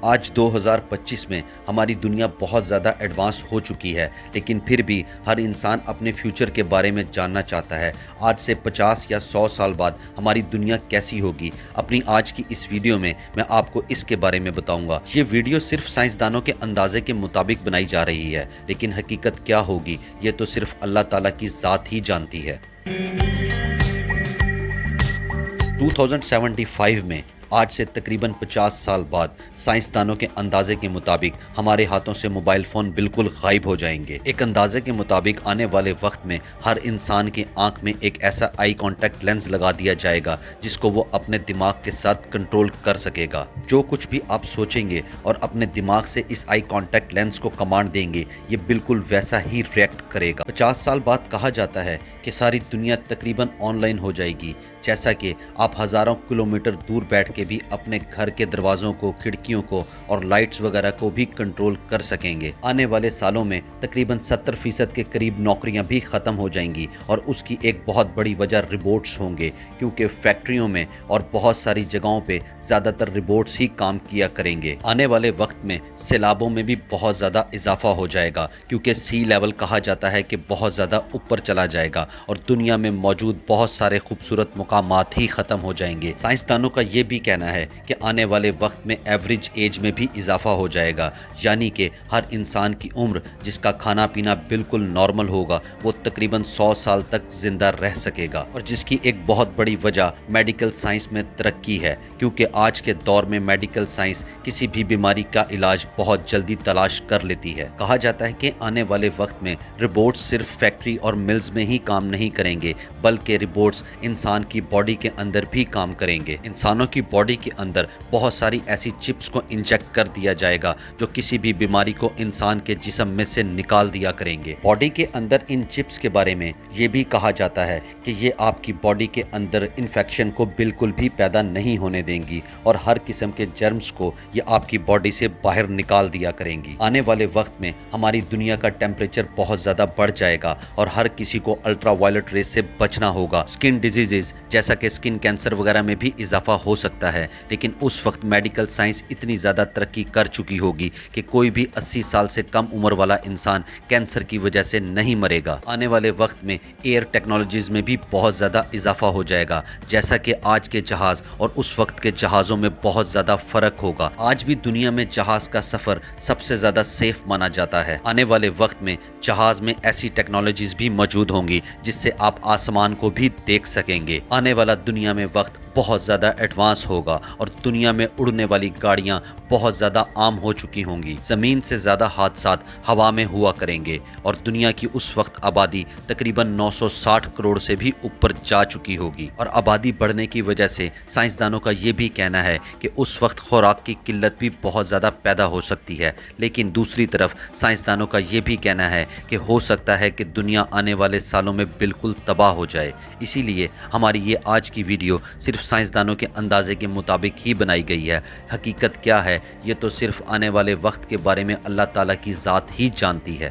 آج 2025 میں ہماری دنیا بہت زیادہ ایڈوانس ہو چکی ہے، لیکن پھر بھی ہر انسان اپنے فیوچر کے بارے میں جاننا چاہتا ہے۔ آج سے 50 یا 100 سال بعد ہماری دنیا کیسی ہوگی؟ اپنی آج کی اس ویڈیو میں آپ کو اس کے بارے میں بتاؤں گا۔ یہ ویڈیو صرف سائنسدانوں کے اندازے کے مطابق بنائی جا رہی ہے، لیکن حقیقت کیا ہوگی یہ تو صرف اللہ تعالیٰ کی ذات ہی جانتی ہے۔ 2075 میں آج سے تقریباً 50 سال بعد سائنسدانوں کے اندازے کے مطابق ہمارے ہاتھوں سے موبائل فون بالکل غائب ہو جائیں گے۔ ایک اندازے کے مطابق آنے والے وقت میں ہر انسان کی آنکھ میں ایک ایسا آئی کانٹیکٹ لینز لگا دیا جائے گا جس کو وہ اپنے دماغ کے ساتھ کنٹرول کر سکے گا۔ جو کچھ بھی آپ سوچیں گے اور اپنے دماغ سے اس آئی کانٹیکٹ لینز کو کمانڈ دیں گے، یہ بالکل ویسا ہی ریئیکٹ کرے گا۔ 50 سال بعد کہا جاتا ہے کہ ساری دنیا تقریباً آن لائن ہو جائے گی، جیسا کہ آپ ہزاروں کلومیٹر دور بیٹھ کے بھی اپنے گھر کے دروازوں کو، کھڑکیوں کو اور لائٹس وغیرہ کو بھی کنٹرول کر سکیں گے۔ آنے والے سالوں میں تقریباً 70% کے قریب نوکریاں بھی ختم ہو جائیں گی، اور اس کی ایک بہت بڑی وجہ روبوٹس ہوں گے، کیونکہ فیکٹریوں میں اور بہت ساری جگہوں پہ زیادہ تر روبوٹس ہی کام کیا کریں گے۔ آنے والے وقت میں سیلابوں میں بھی بہت زیادہ اضافہ ہو جائے گا، کیونکہ سی لیول کہا جاتا ہے کہ بہت زیادہ اوپر چلا جائے گا اور دنیا میں موجود بہت سارے خوبصورت مقامات ہی ختم ہو جائیں گے۔ سائنسدانوں کا یہ بھی کہنا ہے کہ آنے والے وقت میں ایوریج ایج میں بھی اضافہ ہو جائے گا، یعنی کہ ہر انسان کی عمر جس کا کھانا پینا بالکل نارمل ہوگا وہ تقریباً 100 سال تک زندہ رہ سکے گا، اور جس کی ایک بہت بڑی وجہ میڈیکل سائنس میں ترقی ہے، کیونکہ آج کے دور میں میڈیکل سائنس کسی بھی بیماری کا علاج بہت جلدی تلاش کر لیتی ہے۔ کہا جاتا ہے کہ آنے والے وقت میں روبوٹس صرف فیکٹری اور ملز میں ہی کام نہیں کریں گے، بلکہ روبوٹس انسان کی باڈی کے اندر بھی کام کریں گے۔ انسانوں کی باڈی کے اندر بہت ساری ایسی چپس کو انجیکٹ کر دیا جائے گا جو کسی بھی بیماری کو انسان کے جسم میں سے نکال دیا کریں گے۔ باڈی کے اندر ان چپس کے بارے میں یہ بھی کہا جاتا ہے کہ یہ آپ کی باڈی کے اندر انفیکشن کو بالکل بھی پیدا نہیں ہونے دیں گی، اور ہر قسم کے جرمز کو یہ آپ کی باڈی سے باہر نکال دیا کریں گی۔ آنے والے وقت میں ہماری دنیا کا ٹیمپریچر بہت زیادہ بڑھ جائے گا، اور ہر کسی کو الٹرا وائلٹ ریز سے بچنا ہوگا۔ سکن ڈیزیزز جیسا کہ سکن کینسر وغیرہ میں بھی اضافہ ہو سکتا ہے، لیکن اس وقت میڈیکل سائنس اتنی زیادہ ترقی کر چکی ہوگی کہ کوئی بھی 80 سال سے کم عمر والا انسان کینسر کی وجہ سے نہیں مرے گا۔ آنے والے وقت میں ایئر ٹیکنالوجیز میں بھی بہت زیادہ اضافہ ہو جائے گا، جیسا کہ آج کے جہاز اور اس وقت کے جہازوں میں بہت زیادہ فرق ہوگا۔ آج بھی دنیا میں جہاز کا سفر سب سے زیادہ سیف مانا جاتا ہے۔ آنے والے وقت میں جہاز میں ایسی ٹیکنالوجیز بھی موجود ہوں گی جس سے آپ آسمان کو بھی دیکھ سکیں گے۔ آنے والا دنیا میں وقت بہت زیادہ ایڈوانس ہوگا، اور دنیا میں اڑنے والی گاڑیاں بہت زیادہ عام ہو چکی ہوں گی۔ زمین سے زیادہ حادثات ہوا میں ہوا کریں گے، اور دنیا کی اس وقت آبادی تقریباً 960 کروڑ سے بھی اوپر جا چکی ہوگی، اور آبادی بڑھنے کی وجہ سے سائنسدانوں کا یہ بھی کہنا ہے کہ اس وقت خوراک کی قلت بھی بہت زیادہ پیدا ہو سکتی ہے۔ لیکن دوسری طرف سائنسدانوں کا یہ بھی کہنا ہے کہ ہو سکتا ہے کہ دنیا آنے والے سالوں میں بالکل تباہ ہو جائے۔ اسی لیے ہماری یہ آج کی ویڈیو صرف سائنسدانوں کے اندازے کے مطابق ہی بنائی گئی ہے۔ حقیقت کیا ہے یہ تو صرف آنے والے وقت کے بارے میں اللہ تعالیٰ کی ذات ہی جانتی ہے۔